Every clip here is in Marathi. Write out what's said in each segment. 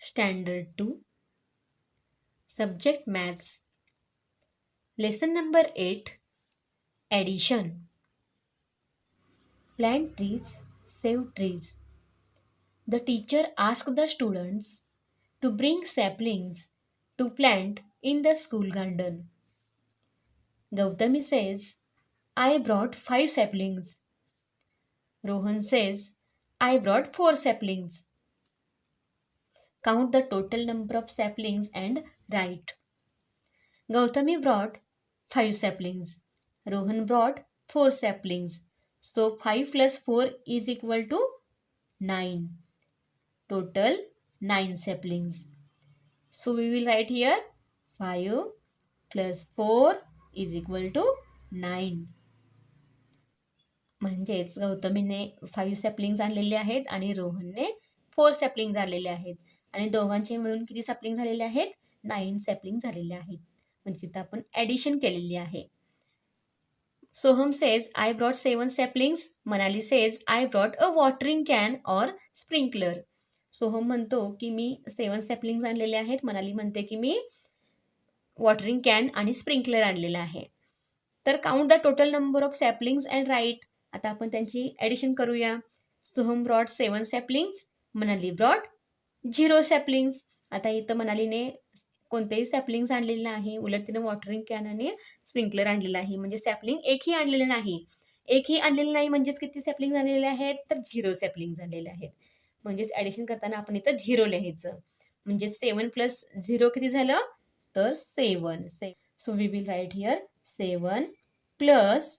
Standard 2, Subject Maths, Lesson number 8, Addition. Plant trees, save trees. The teacher asked the students to bring saplings to plant in the school garden. Gautami says, I brought 5 saplings. Rohan says, I brought 4 saplings. Count the total number of saplings and write. Gautami brought 5 saplings. Rohan brought 4 saplings. So 5 plus 4 is equal to 9. Total 9 saplings. So we will write here 5 plus 4 is equal to 9. म्हणजेच गौतमीने 5 सॅपलिंग्स आणलेले आहेत आणि रोहनने 4 सॅपलिंग्स आणलेले आहेत आणि दोघांचे मिळून किती सॅपलिंग झालेले आहेत 9 सॅपलिंग झालेले आहेत. म्हणजे तिथं आपण ॲडिशन केलेली आहे. Soham says I brought 7 saplings. Manali says I brought a watering can or sprinkler. Soham म्हणतो की मी 7 सॅपलिंग्स आणलेले आहेत. मनाली म्हणते की मी वॉटरिंग कॅन आणि स्प्रिंकलर आणलेलं आहे. तर count the total number of saplings and write. आता आपण त्यांची ॲडिशन करूया. Soham brought 7 saplings, Manali brought 0 saplings. आता इथं मनालीने कोणतेही सॅपलिंग्स आणलेले नाही, उलट तिने वॉटरिंग कॅन आणि स्प्रिंकलर आणलेलं आहे. म्हणजे सॅपलिंग एकही आणलेलं नाही. एकही आणलेलं नाही म्हणजेच किती सॅपलिंग आणलेले आहेत तर 0 सॅपलिंग झालेले आहेत. म्हणजेच ॲडिशन करताना आपण इथं 0 लिहायचं. म्हणजे 7 प्लस 0 किती झालं तर 7. So we will write here 7 plus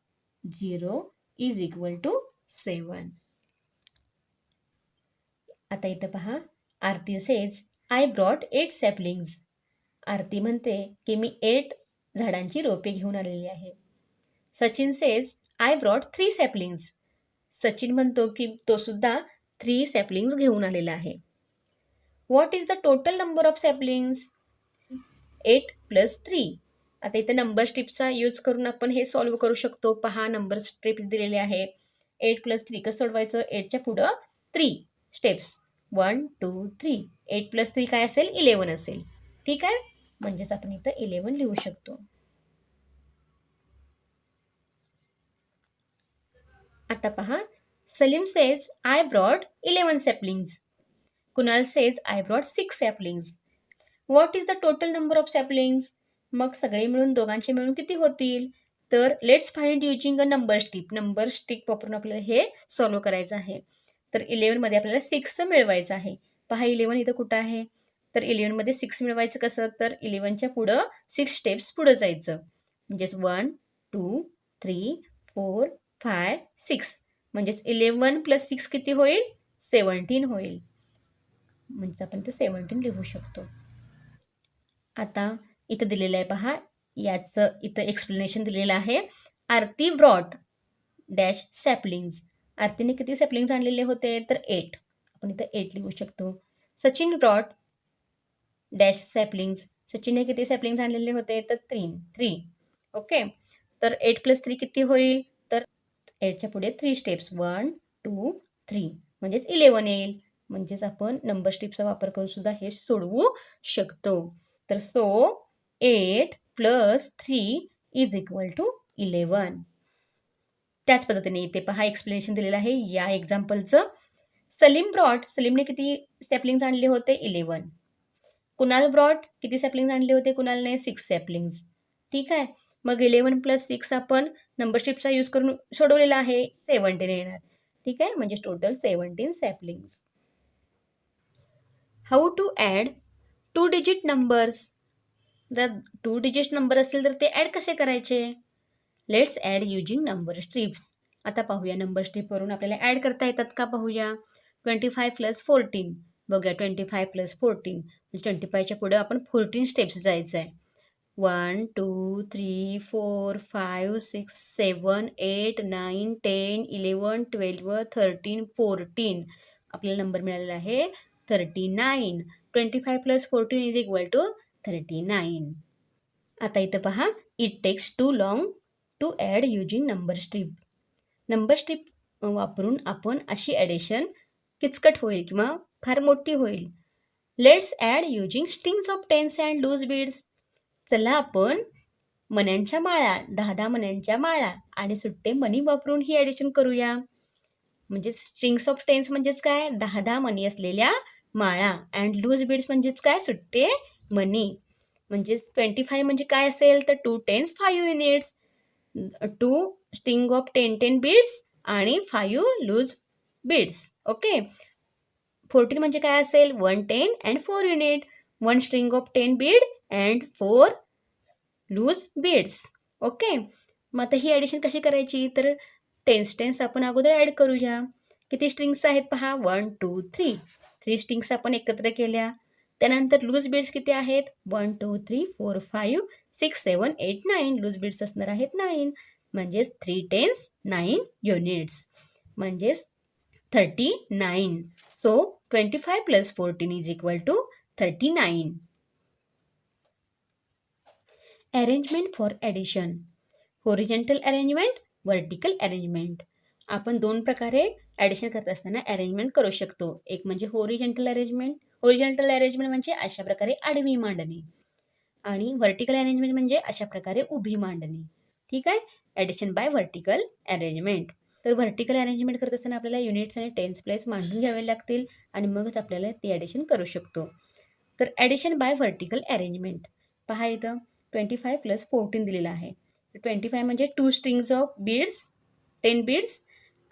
0 is equal to 7. आता इथं पहा, Aarti says I brought 8 saplings. Aarti म्हणते की मी 8 झाडांची रोपे घेऊन आलेली आहे. Sachin says I brought 3 saplings. Sachin म्हणतो की तो सुद्धा 3 सॅपलिंग्स घेऊन आलेला आहे. What is the total number of saplings? 8 plus 3. आता इथे नंबर स्ट्रिपचा यूज करून आपण हे सॉल्व्ह करू शकतो. पहा, नंबर स्ट्रिप दिलेले आहे. 8 प्लस 3 कसं सोडवायचं? 8च्या पुढं 3 स्टेप्स. 1 2 3. 8 प्लस 3 काय असेल? 11 असेल. ठीक आहे, म्हणजेच आपण इथं 11 लिहू शकतो. आता पहा, Salim says I brought 11 saplings. Kunal says I brought 6 saplings. What is the total number of saplings? मग सगळे मिळून दोघांचे मिळून किती होतील? तर let's find using a number strip. Number strip वापरून आपल्याला हे सॉल्व्ह करायचं आहे. तर 11मध्ये आपल्याला 6 मिळवायचं आहे. पहा, 11 इथं कुठं आहे? तर 11मध्ये 6 मिळवायचं कसं? तर 11च्या पुढं 6 स्टेप्स पुढं जायचं. म्हणजेच 1 2 3 4 5 6. म्हणजेच 11 प्लस 6 किती होईल? 17 होईल. म्हणजे आपण ते 17 लिहू शकतो. आता इथं दिलेलं आहे पहा, याचं इथं एक्सप्लेनेशन दिलेलं आहे. आरती ब्रॉट डॅश सॅपलिंग्स. आरतीने किती सॅपलिंग्स आणलेले होते तर 8. आपण इथं 8 लिहू शकतो. Sachin brought dash saplings. सचिनने किती सॅपलिंग्स आणलेले होते तर 3. ओके, तर 8 प्लस 3 किती होईल? तर 8च्या पुढे 3 स्टेप्स. 1 2 3 म्हणजेच 11 येईल. म्हणजेच आपण नंबर स्ट्रिपचा वापर करून सुद्धा हे सोडवू शकतो. तर 8 प्लस 3 इज इक्वल टू 11. त्याच पद्धतीने इथे पहा, एक्सप्लेनेशन दिलेलं आहे या एक्झाम्पलचं. सलीम ब्रॉट, सलीमने किती सॅपलिंग्स आणले होते? 11. कुणाल ब्रॉट किती सॅपलिंग्स आणले होते? कुणालने 6 सॅपलिंग्स. ठीक आहे, मग 11 प्लस 6 आपण नंबर स्ट्रिपचा यूज करून सोडवलेला आहे. 17 येणार. ठीक आहे, म्हणजे total 17 saplings. How to add 2 digit numbers. जर 2 डिजिट नंबर असेल तर ते ॲड कसे करायचे? Let's add using number strips. आता पाहूया नंबर स्ट्रिपवरून आपल्याला ॲड करता येतात का पाहूया. 25 प्लस 14. बघूया, 25 प्लस 14 म्हणजे 25च्या पुढे आपण 14 स्टेप्स जायचं आहे. 1 2 3 4 5 6 7 8 9 10 11 12 13 14. आपल्याला नंबर मिळालेला आहे 39. 25 प्लस 14 इज इक्वल टू 39. आता इथं पहा, it takes too long to add using number strip. Number strip वापरून आपण अशी ॲडिशन किचकट होईल किंवा फार मोठी होईल. Let's add using strings of tens and loose beads. चला आपण मण्यांच्या माळा, 10 मण्यांच्या माळा आणि सुट्टे मणी वापरून ही ॲडिशन करूया. म्हणजे स्ट्रिंग्स ऑफ टेन्स म्हणजेच काय, 10 मणी असलेल्या माळा, अँड लूज बीड्स म्हणजेच काय, सुट्टे मणी. म्हणजेच 25 म्हणजे काय असेल तर 2 10s 5 units, 2 string of 10 beads आणि 5 लूज बीड्स. ओके. 14 म्हणजे काय असेल, 1 10 and 4 unit, 1 string of 10 bead and 4 loose beads. Okay. मग आता ही ॲडिशन कशी करायची, तर टेन्स आपण अगोदर ॲड करूया. किती स्ट्रिंग्स आहेत पहा, 1 2 3. 3 स्ट्रिंग्स आपण एकत्र केल्या. त्यानंतर लूज बीड्स किती आहेत, 1 2 3 4 5 6 7 8 9. लूज बीड्स असणार आहेत 9. म्हणजेच 3 10s 9 युनिट्स, म्हणजेच 39. So 25 plus 14 is equal to 39. Arrangement for addition. Horizontal arrangement, vertical arrangement. आपण 2 प्रकारे ॲडिशन करत असताना अरेंजमेंट करू शकतो. एक म्हणजे होरिजेंटल अरेंजमेंट. होरिजेंटल अरेंजमेंट म्हणजे अशा प्रकारे आडवी मांडणी, आणि व्हर्टिकल अरेंजमेंट म्हणजे अशा प्रकारे उभी मांडणी. ठीक आहे. Addition by vertical arrangement. तर व्हर्टिकल अरेंजमेंट करत असताना आपल्याला युनिट्स आणि टेन्स प्लेस मांडून घ्यावे लागतील आणि मगच आपल्याला ती ॲडिशन करू शकतो. तर ॲडिशन बाय व्हर्टिकल अरेंजमेंट पहा, इथं 25 प्लस 14 दिलेलं आहे. 25 म्हणजे 2 strings of beads, 10 beads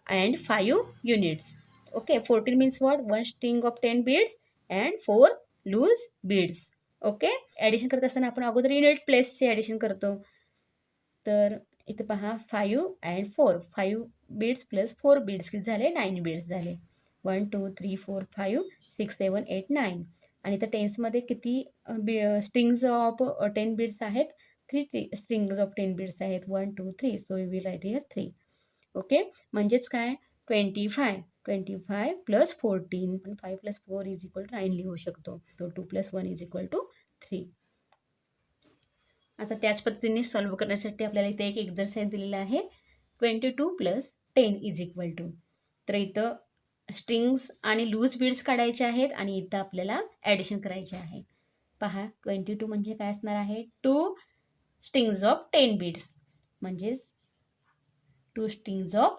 and 5 units. Okay. 14 means what, 1 string of 10 beads and 4 loose beads. Okay. Addition करत असताना आपण अगोदर युनिट प्लेसचे ॲडिशन करतो. तर इथं पहा 5 अँड 4, 5 बीड्स प्लस 4 बीड्स किती झाले, 9 बीड्स झाले. 1 2 3 4 5 6 7 8 9. आणि तर टेन्समध्ये किती स्ट्रिंग्स ऑफ 10 बीड्स आहेत, 3 स्ट्रिंग्स ऑफ 10 बीड्स आहेत, 1 2 3. So we will write here 3. Okay. म्हणजेच काय, 25 plus 14, 5 plus 4 is equal to 9 लिहू शकतो. तो 2 प्लस 1 इज इक्वल टू 3. आता त्याच पद्धतीने सॉल्व्ह करण्यासाठी आपल्याला इथे एक एक्झरसाइज दिलेला आहे. 22 प्लस 10 इज इक्वल टू. तर इथं स्ट्रिंग्स आणि लूज बीड्स काढायचे आहेत आणि इथं आपल्याला ॲडिशन करायचे आहे. पहा, 22 म्हणजे काय असणार आहे, 2 स्ट्रिंग्स ऑफ 10 बीड्स, म्हणजेच 2 स्ट्रिंग्स ऑफ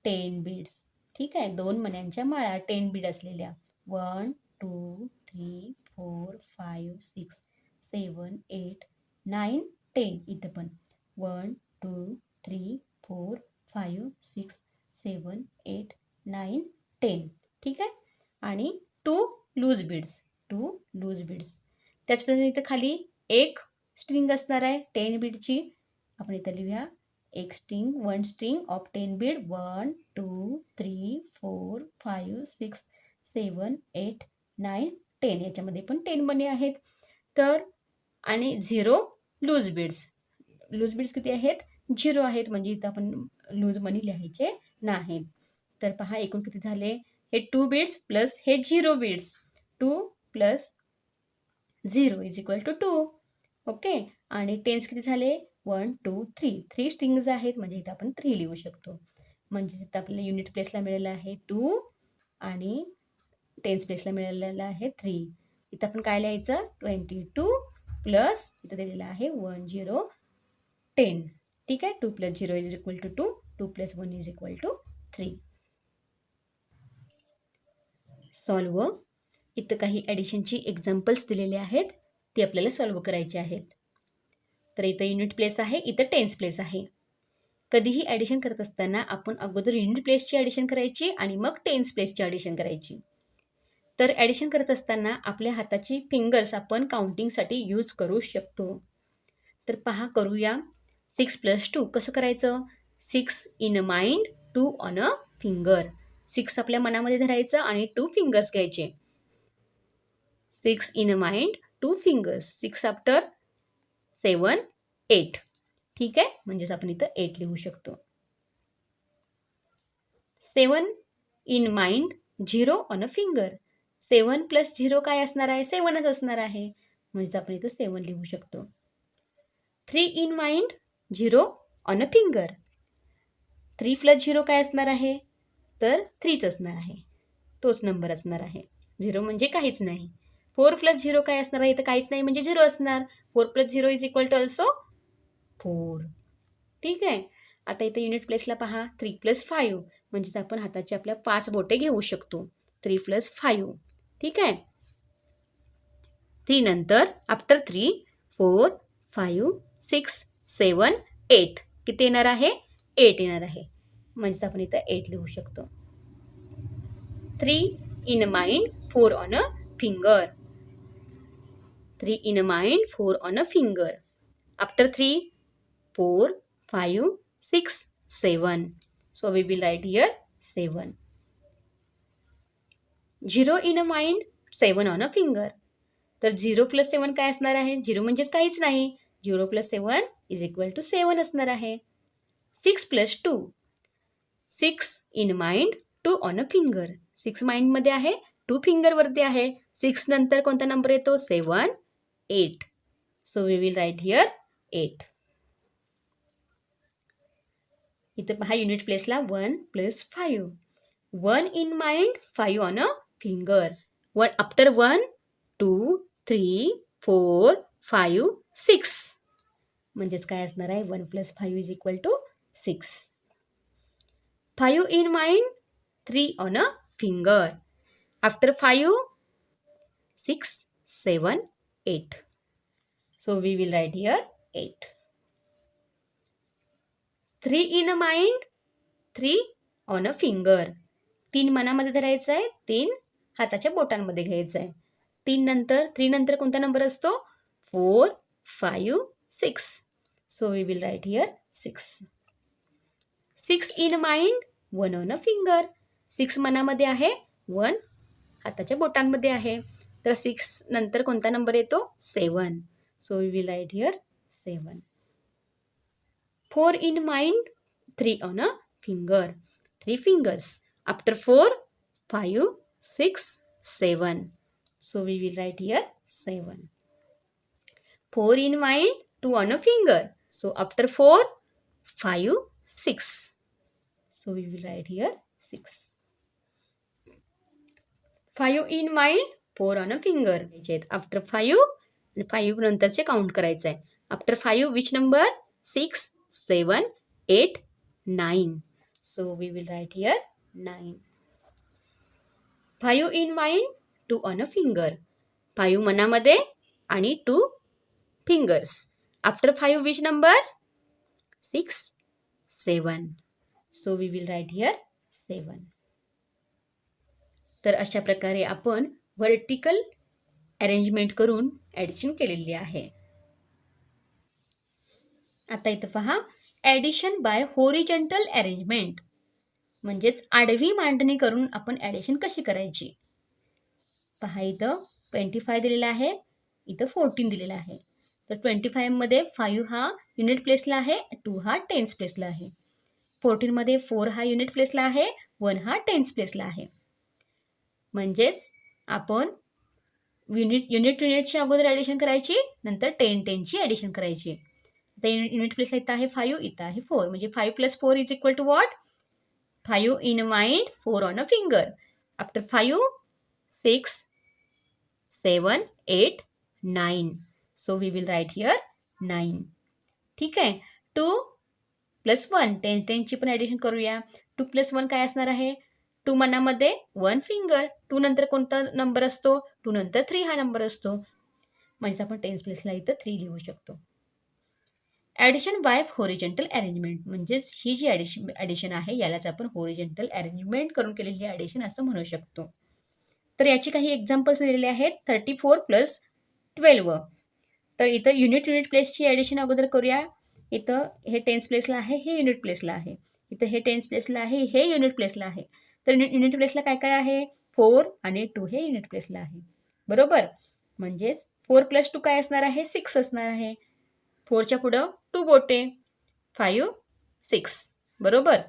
10 बीड्स. ठीक आहे. 2 मण्यांच्या माळा 10 बीड असलेल्या, 1 2 3 4 5 6 7 8 9 10. इथं पण 1 2 3 4 5 6 7 8 9 10. ठीक आहे. आणि 2 लूज बीड्स, 2 लूज बीड्स. त्याचप्रमाणे इथं खाली एक स्ट्रिंग असणार आहे 10 बीडची. आपण इथं लिहूया, एक स्ट्रिंग, 1 स्ट्रिंग ऑफ 10 बीड, 1 2 3 4 5 6 7 8 9 10. याच्यामध्ये पण 10 मणी आहेत. तर आणि 0 लूज बीड्स. लूज बीड्स किती आहेत, 0 आहेत, म्हणजे इथं आपण लूज मनी लिहायचे नाहीत. तर पहा, एकूण किती झाले, हे 2 बीड्स प्लस हे 0 beads, 2 plus 0 is equal to 2. Okay. आणि टेन्स किती झाले, 1 2 3. 3 स्ट्रिंग्स आहेत, म्हणजे इथं आपण 3 लिहू शकतो. म्हणजे इथं आपल्याला युनिट प्लेसला मिळालेलं आहे 2 आणि टेन्स प्लेसला मिळालेलं आहे 3. इथं आपण काय लिहायचं, 22 प्लस इथं दिलेलं आहे 1 0 10. ठीक आहे. 2 plus 0 is equal to 2, 2 plus 1 is equal to 3. Solve. इथं काही ॲडिशनची एक्झाम्पल्स दिलेले आहेत, ती आपल्याला सॉल्व करायची आहेत. तर इथं युनिट प्लेस आहे, इथं टेन्स प्लेस आहे. कधीही ॲडिशन करत असताना आपण अगोदर युनिट प्लेसची ॲडिशन करायची आणि मग टेन्स प्लेसची ॲडिशन करायची. तर ॲडिशन करत असताना आपल्या हाताची फिंगर्स आपण काउंटिंगसाठी यूज करू शकतो. तर पहा, करूया. 6 प्लस 2 कसं करायचं, 6 in a mind, 2 on a finger. 6 आपल्या मनामध्ये धरायचं आणि 2 फिंगर्स घ्यायचे. 6 in a mind, 2 fingers. 6 after 7 8. ठीक आहे. म्हणजेच आपण इथं 8 लिहू शकतो. 7 in mind, 0 on a finger. 7 plus 0 काय असणार आहे, 7च असणार आहे, म्हणजेच आपण इथं 7 लिहू शकतो. 3 in mind, 0 on a finger. 3 plus 0 काय असणार आहे, तर 3च असणार आहे, तोच नंबर असणार आहे. 0 म्हणजे काहीच नाही. 4 प्लस 0 काय असणार आहे? इथं काहीच नाही म्हणजे 0 असणार. 4 plus 0 is equal to also 4. ठीक आहे. आता इथे युनिट प्लेसला पहा 3 प्लस 5 म्हणजेच आपण हाताची आपल्या 5 बोटे घेऊ शकतो. 3 प्लस 5. ठीक आहे. 3 नंतर आफ्टर 3 4 5 6 7 8 किती येणार आहे? 8 येणार आहे. म्हणजेच आपण इथं 8 लिहू शकतो. 3 in a mind, 4 on a finger. 3 in a mind, 4 on a finger. After 3 4 5 6 7. So we will write here 7. 0 in a mind, 7 on a finger. तर 0 प्लस 7 काय असणार आहे? 0 म्हणजेच काहीच नाही. 0 प्लस 7 इज इक्वल टू 7 असणार आहे. 6 plus 2. 6 in mind 2 on a finger. 6 माइंडमध्ये आहे, 2 फिंगरवरती आहे. 6 नंतर कोणता नंबर येतो? 7 8. So we will write here 8. इथं पहा युनिट प्लेसला 1 plus 5. 1 in mind 5 on a finger. After 1 2 3 4 5 6. म्हणजेच काय असणार आहे? 1 plus 5 is equal to 6. 5 in mind, 3 on a finger. After 5, 6, 7, 8. So we will write here 8. 3 in a mind, 3 on a finger. 3 मनामध्ये धरायचं आहे, 3 हाताच्या बोटांमध्ये घ्यायचं आहे. 3 नंतर कोणता नंबर असतो? 4, 5, 6. So we will write here 6. 6 in mind, 1 on a finger. 6 मनामध्ये आहे, 1 हाताच्या बोटांमध्ये आहे. तर 6 नंतर कोणता नंबर येतो? 7. So we will write here 7. 4 in mind, 3 on a finger. 3 fingers. After 4, 5, 6, 7. So we will write here 7. 4 in mind, 2 on a finger. So after 4, 5, 6. So we will write here 6. 5 in mind, 4 on a finger. After 5, 5 नंतरचे काउंट करायचं आहे. After 5 which number? 6, 7, 8, 9. So we will write here 9. 5 in mind, 2 on a finger. 5 मनामध्ये आणि 2 fingers. After 5 which number? 6, 7. So we will write here 7. तर अशा प्रकारे आपण व्हर्टिकल अरेंजमेंट करून ॲडिशन केलेली आहे. आता इथं पहा ॲडिशन बाय होरिजेंटल अरेंजमेंट म्हणजेच आडवी मांडणी करून आपण ॲडिशन कशी करायची. पहा इथं 25 दिलेला आहे, इथं 14 दिलेला आहे. तर 25 मध्ये 5 हा युनिट प्लेसला आहे, 2 हा टेन्स प्लेसला आहे. 14 मध्ये 4 हा युनिट प्लेसला आहे, 1 हा टेन्स प्लेसला आहे. म्हणजेच आपण युनिटची अगोदर ॲडिशन करायची, नंतर 10ची ॲडिशन करायची. आता युनिट प्लेसला इथं आहे 5, इथं आहे 4. म्हणजे 5 plus 4 is equal to what? 5 in a mind, 4 on a finger. After 5, 6, 7, 8, 9. So we will write here 9. ठीक आहे. 2 प्लस 1, 10ची पण ॲडिशन करूया. 2 प्लस 1 काय असणार आहे? 2 मनामध्ये 1 फिंगर. 2 नंतर कोणता नंबर असतो? 2 नंतर 3 हा नंबर असतो. म्हणजे आपण टेन्स प्लेसला इथं 3 लिहू शकतो. ॲडिशन बाय होरिजेंटल अरेंजमेंट म्हणजेच ही जी ॲडिशन आहे यालाच आपण होरिजेंटल अरेंजमेंट करून केलेली ॲडिशन असं म्हणू शकतो. तर याची काही एक्झाम्पल्स दिलेले आहेत. 34 प्लस 12. तर इथं युनिट प्लेसची ॲडिशन अगोदर करूया. इथं हे टेन्स प्लेसला आहे, हे युनिट प्लेसला आहे. इथं हे टेन्स प्लेसला आहे, हे युनिट प्लेसला आहे. तर युनिट प्लेसला काय काय आहे? 4 आणि 2 हे युनिट प्लेसला आहे. बरोबर. म्हणजेच 4 प्लस 2 काय असणार आहे? 6 असणार आहे. 4च्या पुढं 2 बोटे, 5, 6. बरोबर.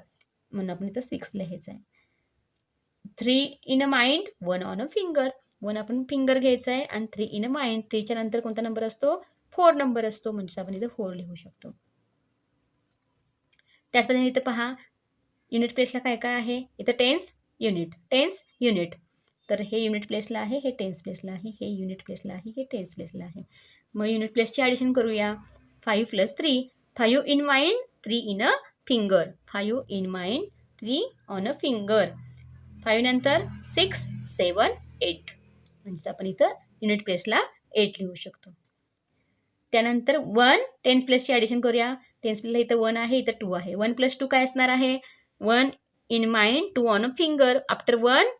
म्हणून आपण इथं 6 लिहायचं आहे. 3 in a mind, 1 on a finger. 1 आपण फिंगर घ्यायचं आहे आणि 3 इन अ माइंड. 3च्या नंतर कोणता नंबर असतो? 4 नंबर असतो. म्हणजे आपण इथं 4 लिहू शकतो. त्याच पद्धतीने इथं पहा युनिट प्लेसला काय काय आहे? इथं टेन्स, युनिट, टेन्स, युनिट. तर हे युनिट प्लेसला आहे, हे टेन्स प्लेसला आहे, हे युनिट प्लेसला आहे, हे टेन्स प्लेसला आहे. मग युनिट प्लेसची ॲडिशन करूया. 5 + 3, 5 in mind, 3 in a finger. 5 in mind, 3 on a finger. 5 नंतर 6, 7, 8. म्हणजे आपण इथं युनिट प्लेसला 8 लिहू शकतो. त्यानंतर 1 टेन्स प्लेसची ॲडिशन करूया. टेन्स प्लेसला इथं 1 आहे, इथं 2 आहे. 1 + 2 काय असणार आहे? 1 in mind, 2 on a finger. After 1,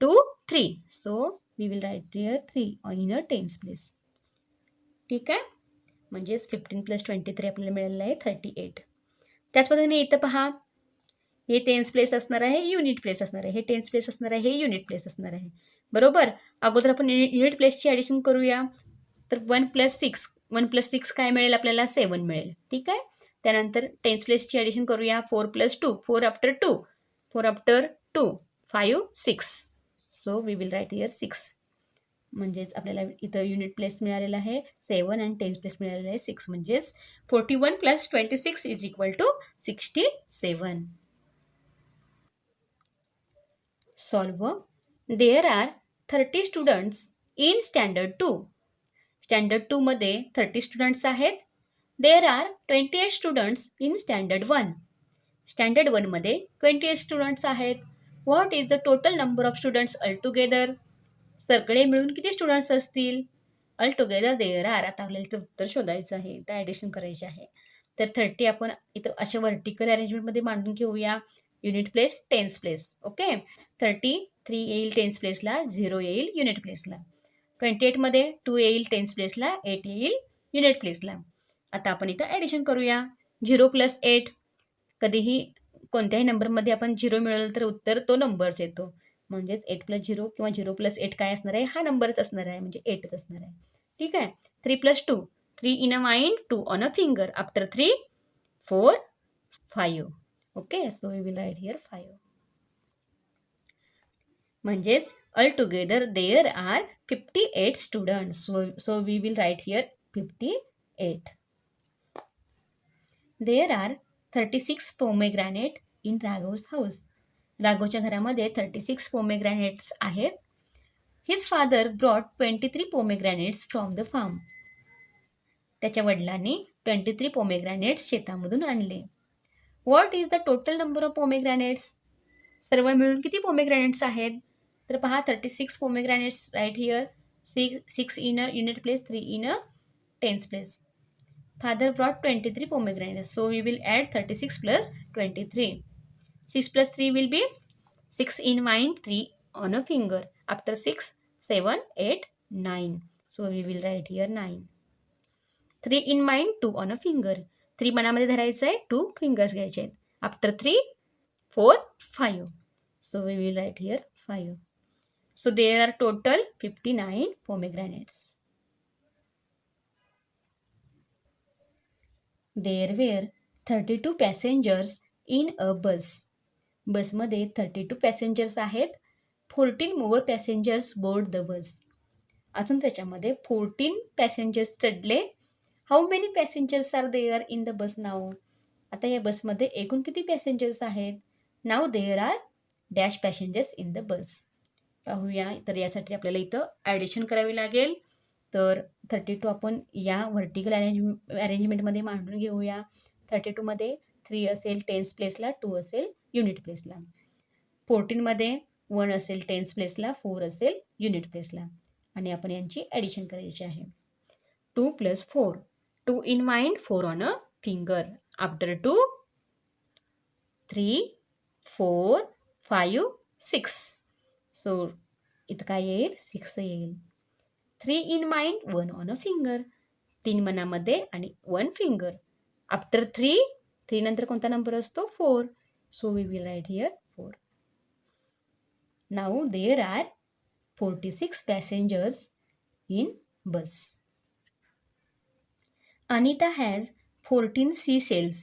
2, 3. So, we will write here 3 in a tens place. ठीक आहे? म्हणजेच 15 + 23 आपल्याला मिळालेलं आहे 38. त्याच पद्धतीने इथं पहा, हे टेन्स प्लेस असणार आहे, युनिट प्लेस असणार आहे. हे टेन्स प्लेस असणार आहे, हे युनिट प्लेस असणार आहे. बरोबर? अगोदर आपण युनिट प्लेसची ॲडिशन करूया. तर 1 + 6. 1 + 6 काय मिळेल आपल्याला? 7 मिळेल. ठीक आहे? त्यानंतर टेन्स प्लेसची ॲडिशन करूया. 4 + 2. 4 after 2. 4 after 2, 5, 6. So we will write here 6. म्हणजेच आपल्याला इथं युनिट प्लेस मिळालेला आहे 7 आणि टेन्स प्लेस मिळालेला आहे 6. म्हणजेच 41 + 26 = 67. Solve. There are 30 students in Standard 2. Standard 2 मध्ये 30 स्टुडंट्स आहेत. There are 28 students in Standard 1. Standard 1 मध्ये 28 स्टुडंट्स आहेत. What is the total number of students all together? सगळे मिळून किती स्टुडंट्स असतील? All together there are. आता आपल्याला इथं उत्तर शोधायचं आहे, तर ॲडिशन करायचे आहे. तर 30 आपण इथं अशा व्हर्टिकल अरेंजमेंटमध्ये मांडून घेऊया. Unit place, tense place. Okay. 3 येईल टेन्स प्लेसला, 0 येईल युनिट प्लेसला. 28 मध्ये 2 येईल टेन्स प्लेसला, 8 येईल युनिट प्लेसला. आता आपण इथं ॲडिशन करूया. 0 + 8. कधीही कोणत्याही नंबरमध्ये आपण 0 मिळवलं तर उत्तर तो नंबरच येतो. म्हणजेच 8 + 0 किंवा 0 + 8 काय असणार आहे? हा नंबरच असणार आहे, म्हणजे 8च असणार आहे. ठीक आहे. 3 + 2. 3 in a mind, 2 on a finger. After 3, 4, 5. Okay. So we will write here 5. म्हणजेच all together there are 58 students. So we will write here 58. There are 36 pomegranate in Raghav's house. राघवच्या घरामध्ये 36 पोमेग्रॅनेट्स आहेत. His father brought 23 pomegranates from the farm. त्याच्या वडिलांनी 23 पोमेग्रॅनेट्स शेतामधून आणले. What is the total number of pomegranates? सर्व मिळून किती पोमेग्रॅनेट्स आहेत? तर पहा, 36 pomegranates right here. 6 in a unit place, 3 in a tens place. Father brought 23 pomegranates. So we will add 36 plus 23. 6 plus 3 will be 6 in mind, 3 on a finger. After 6, 7, 8, 9. So we will write here 9. 3 in mind, 2 on a finger. 3 मनामध्ये धरायचं आहे, 2 fingers घ्यायचे आहेत. After 3, 4, 5. So we will write here 5. So there are total 59 pomegranates. There were 32 passengers in a bus. बसमध्ये 32 पॅसेंजर्स आहेत. 14 more passengers board the bus. अजून त्याच्यामध्ये 14 पॅसेंजर्स चढले. How many passengers are there in the bus now? आता या बसमध्ये एकूण किती पॅसेंजर्स आहेत? Now there are dash passengers in the bus. पाहूया. तर यासाठी आपल्याला इथं ॲडिशन करावी लागेल. तर 32 आपण या व्हर्टिकल अरेंजमेंटमध्ये मांडून घेऊया. 32 मध्ये 3 असेल टेन्स प्लेसला, 2 असेल युनिट प्लेसला. 14 मध्ये 1 असेल टेन्स प्लेसला, 4 असेल युनिट प्लेसला. आणि आपण यांची ॲडिशन करायची आहे. 2 + 4. 2 in mind, 4 on a finger. After 2, 3, 4, 5, 6. So इथं काय येईल? 6 येईल. 3 in mind, 1 on a finger. 3 मनामध्ये आणि 1 finger. After 3, 3 नंतर कोणता नंबर असतो? 4. So we will write here 4. Now there are 46 passengers in bus. Anita has 14 seashells.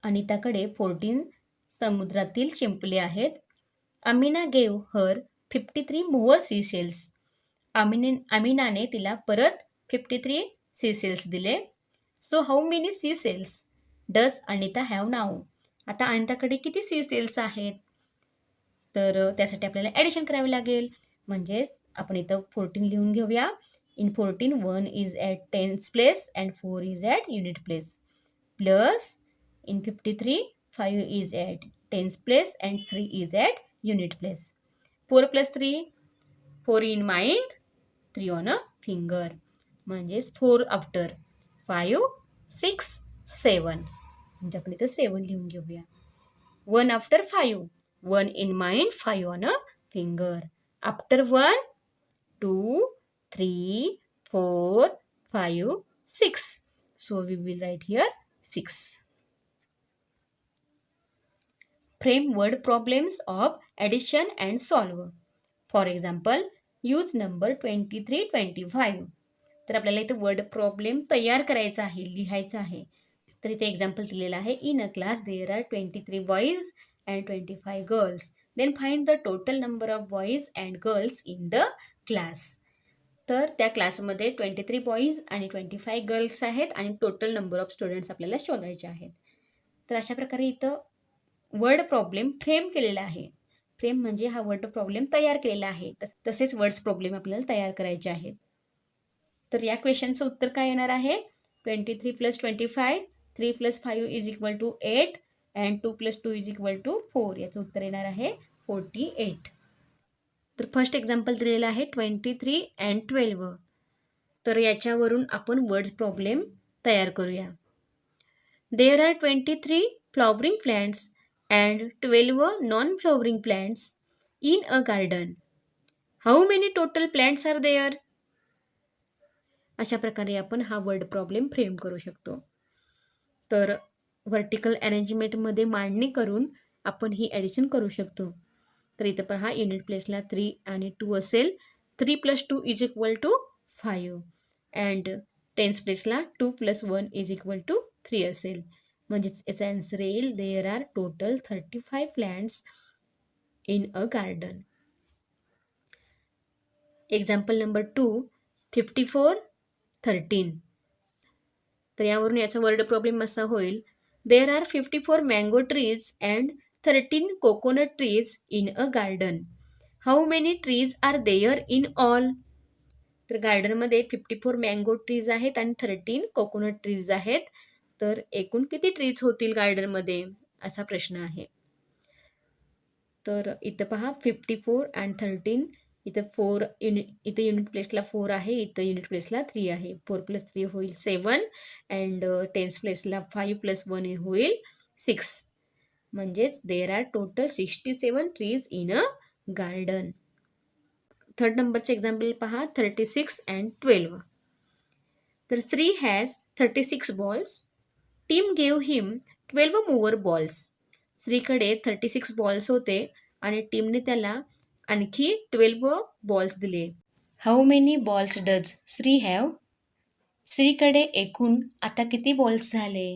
अनिताकडे 14 समुद्रातील शिंपले आहेत. Amina gave her 53 more seashells. अमिनाने तिला परत 53 seashells दिले. So how many seashells does Anita have now? आता अनिताकडे किती seashells आहेत? तर त्यासाठी आपल्याला ॲडिशन करावी लागेल. म्हणजेच आपण इथं 14 लिहून घेऊया. In 14 1 is at tense place and 4 is at unit place. Plus in 53 5 is at tense place and 3 is at unit place. 4 + 3 4 in mind 3 on a finger. म्हणजेच 4 आफ्टर 5 6 7. म्हणजे आपण इथं 7 लिहून घेऊया. 1 after 5 1 in mind 5 on a finger. After 1 2 3 4 5 6. So we will write here 6. Frame word problems of addition and solve. For example, use number 23 25. तर आपल्याला इथे वर्ड प्रॉब्लेम तयार करायचा आहे, लिहायचा आहे. तर इथे एक्झाम्पल दिलेलं आहे. In a class there are 23 boys and 25 girls. Then find the total number of boys and girls in the class. तर त्या क्लासमध्ये 23 बॉईज आणि 25 गर्ल्स आहेत आणि टोटल नंबर ऑफ स्टुडंट्स आपल्याला शोधायचे आहेत. तर अशा प्रकारे इथं वर्ड प्रॉब्लेम फ्रेम केलेला आहे. फ्रेम म्हणजे हा वर्ड प्रॉब्लेम तयार केलेला आहे. तसेच वर्ड्स प्रॉब्लेम आपल्याला तयार करायचे आहेत. तर या क्वेश्चनचं उत्तर काय येणार आहे? 23 + 25 3 + 5 is equal to 8 and 2 + 2 is equal to 4. याचं उत्तर येणार आहे 48. तर फर्स्ट एक्झाम्पल दिलेलं आहे 23 अँड 12. तर याच्यावरून आपण वर्ड्स प्रॉब्लेम तयार करूया. There are 23 flowering plants and 12 non flowering plants in a garden. How many total plants are there? अशा प्रकारे आपण हा वर्ड प्रॉब्लेम फ्रेम करू शकतो. तर व्हर्टिकल अरेंजमेंटमध्ये मांडणी करून आपण ही ॲडिशन करू शकतो. तर इथं पहा युनिट प्लेसला 3 आणि 2 असेल. 3 + 2 is equal to 5 and tens प्लेसला 2 + 1 इज इक्वल टू 3 असेल. म्हणजेच याचा आन्सर येईल there are total 35 plants in a garden. Example number 2 54 13. तर यावरून याचा वर्ड प्रॉब्लेम असा होईल. There are 54 mango trees and 13 coconut trees in a garden. How many trees are there in all? तर गार्डनमध्ये 54 मँगो ट्रीज आहेत आणि 13 कोकोनट ट्रीज आहेत. तर एकूण किती ट्रीज होतील गार्डनमध्ये असा प्रश्न आहे. तर इथं पहा 54 अँड 13. इथं 4 इथं युनिट प्लेसला 4 आहे, इथं युनिट प्लेसला 3 आहे. 4 + 3 होईल 7 अँड टेन्स प्लेसला 5 + 1 होईल 6. म्हणजेच there are total 67 trees in a garden. Third नंबरचे एक्झाम्पल पहा 36 अँड 12. तर Shri has 36 balls. Tim gave him 12 more balls. श्रीकडे 36 बॉल्स होते आणि टीमने त्याला आणखी 12 बॉल्स दिले. How many balls does Shri have? श्रीकडे एकूण आता किती बॉल्स झाले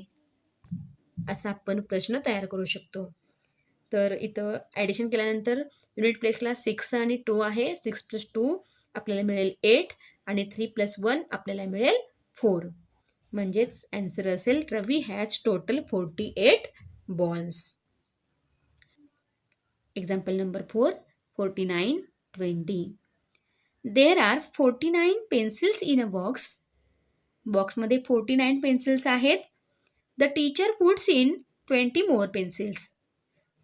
असा आपण प्रश्न तयार करू शकतो. तर इथं ॲडिशन केल्यानंतर युनिट प्लेसला 6 आणि 2 आहे. 6 + 2 आपल्याला मिळेल 8 आणि 3 + 1 आपल्याला मिळेल 4. म्हणजेच ॲन्सर असेल Ravi has total 48 balls. Example number 4 49 20. There are 49 pencils in a box. बॉक्समध्ये 49 पेन्सिल्स आहेत. The teacher puts in 20 more pencils.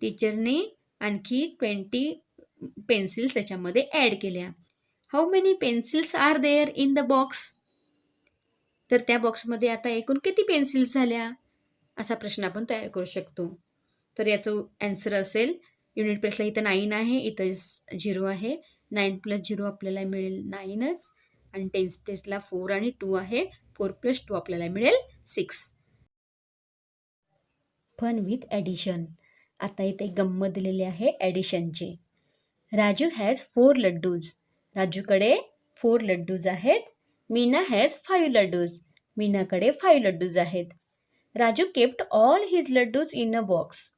टीचरने आणखी 20 पेन्सिल्स त्याच्यामध्ये ॲड केल्या. How many pencils are there in the box? तर त्या बॉक्समध्ये आता एकूण किती पेन्सिल्स झाल्या असा प्रश्न आपण तयार करू शकतो. तर याचं ॲन्सर असेल युनिट प्लेसला इथं 9 आहे, इथं 0 आहे. 9 + 0 आपल्याला मिळेल 9च आणि टेन्स प्लेसला 4 आणि 2 आहे. 4 + 2 आपल्याला मिळेल 6. Fun with addition. आता इथे गंमत दिलेली आहे ॲडिशनची. राजू हॅज 4 लड्डूज. राजूकडे 4 लड्डूज आहेत. मीना हॅज 5 लड्डूज. मीनाकडे 5 लड्डूज आहेत. Raju kept all his laddoos in a box.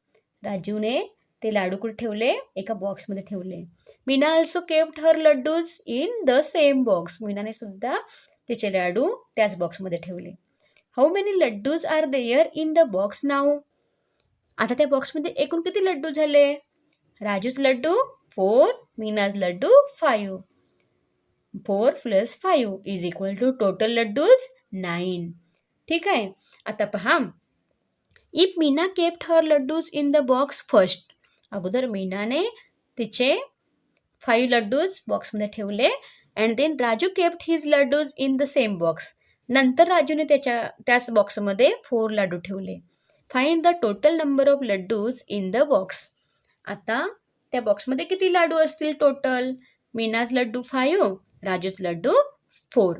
राजूने ते लाडू कुठे ठेवले? एका बॉक्समध्ये ठेवले. Meena also kept her laddoos in the same box. मीनाने सुद्धा तिचे लाडू त्याच बॉक्समध्ये ठेवले. How many laddoos are there in the box now? आता त्या बॉक्समध्ये एकूण किती लड्डू झाले? राजूच लड्डू 4, मीनाज लड्डू 5. 4 + 5 = टोटल लड्डूज 9. ठीक आहे. आता पहा, if Meena kept her laddoos in the box first. अगोदर मीनाने तिचे 5 लड्डूज बॉक्समध्ये ठेवले and then Raju kept his laddoos in the same box. नंतर राजूने त्याच बॉक्समध्ये 4 लाडू ठेवले. Find the total number of laddus in the box. आता त्या बॉक्समध्ये किती लाडू असतील टोटल? मीनाज लड्डू 5, राजूच लड्डू 4.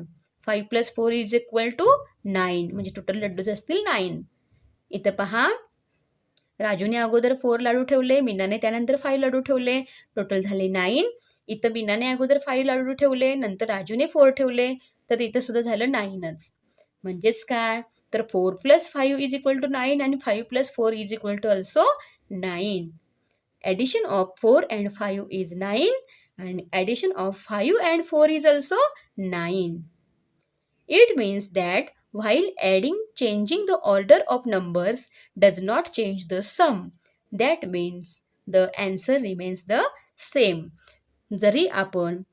5 + 4 = 9. म्हणजे टोटल लड्डूज असतील 9. इथं पहा, राजूने अगोदर 4 लाडू ठेवले, मीनाने त्यानंतर 5 लाडू ठेवले, टोटल झाले 9. इथं मीनाने अगोदर 5 लाडू ठेवले, नंतर राजूने 4 ठेवले, तर इथं सुद्धा झालं 9च. म्हणजेच काय, तर 4 + 5 = 9 आणि 5 + 4 = also 9. Addition of 4 and 5 is 9 and addition of 5 and 4 is also 9. It means that while adding, changing the order of numbers does not change the sum. That means the answer remains the same. जरी आपण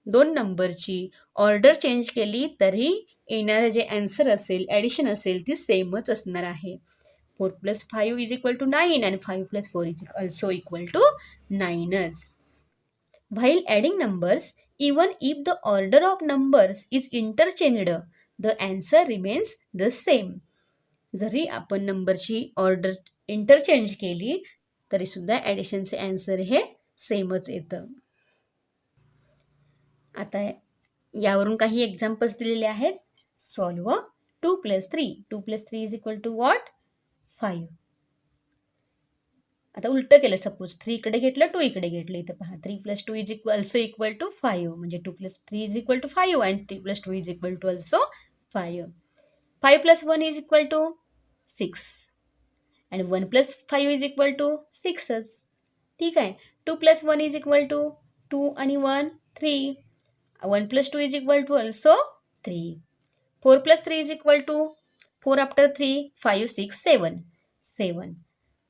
2 नंबरची ऑर्डर चेंज केली तरी येणारं जे आन्सर असेल, ॲडिशन असेल, ती सेमच असणार आहे. 4 + 5 = 9 and 5 + 4 is also equal to 9च. While adding numbers, even if the order of numbers is interchanged, the answer remains the same. जरी आपण नंबरची ऑर्डर इंटरचेंज केली तरी सुद्धा ॲडिशनचे आन्सर हे सेमच येतं. आता यावरून काही एक्झाम्पल्स दिलेले आहेत. सॉल्व 2 + 3. 2 + 3 = what? 5. आता उलटं केलं, सपोज 3 इकडे घेतलं, 2 इकडे घेतलं. इथं पहा, 3 + 2 is also equal to 5. म्हणजे 2 + 3 = 5 and 3 + 2 is also 5. 5 + 1 is 6 and 1 + 5 is 6च. ठीक आहे. 2 + 1 is 2 आणि 1 3. 1 + 2 is also 3. 4 + 3 is 4 after 3, 5, 6, 7. 7.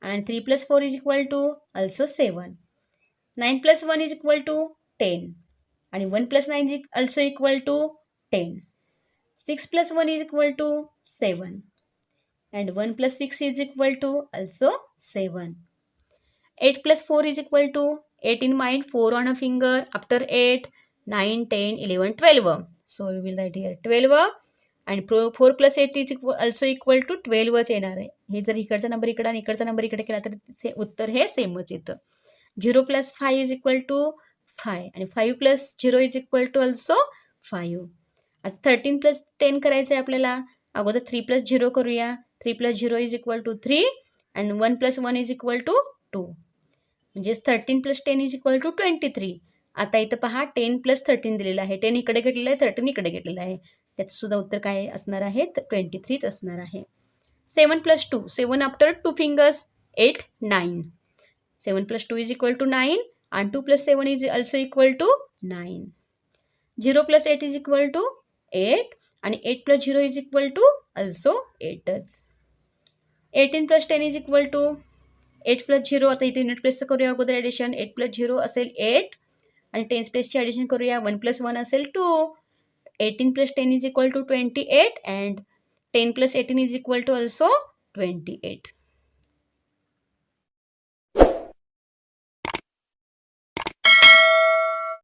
And 3 + 4 is also 7. 9 + 1 is 10. And 1 + 9 is also 10. 6 + 1 is 7. And 1 + 6 is also 7. 8 + 4 is 8 in mind, 4 on a finger, after 8, 9, 10, 11, 12. So we will write here 12. आणि 4 + 8 is also 12च येणार आहे. हे जर इकडचा नंबर इकडे आणि इकडचा नंबर इकडे केला तर उत्तर हे सेमच येतं. 0 + 5 is 5 आणि 5 + 0 is also 5. आता 13 + 10 करायचं आहे आपल्याला. अगोदर 3 + 0 करूया. 3 + 0 is 3 आणि 1 + 1 is 2. म्हणजेच 13 + 10 is 23. आता इथं पहा, 10 + 13 दिलेलं आहे. 10 इकडे घेतलेलं आहे, 13 इकडे घेतलेलं आहे. त्याचं सुद्धा उत्तर काय असणार आहे, तर 23च असणार आहे. 7 + 2, 7 after 2 fingers, 8, 9. 7 + 2 is 9 and 2 + 7 is also 9. 0 + 8 is 8 आणि 8 + 0 is also 8च. 18 + 10 is 8 + 0. आता इथे युनिट प्लेसचं करूया अगोदर ॲडिशन. 8 + 0 असेल 8 आणि 10 प्लेसची ॲडिशन करूया. 1 + 1 असेल 2. 18 + 10 is 28 and 10 + 18 is also 28.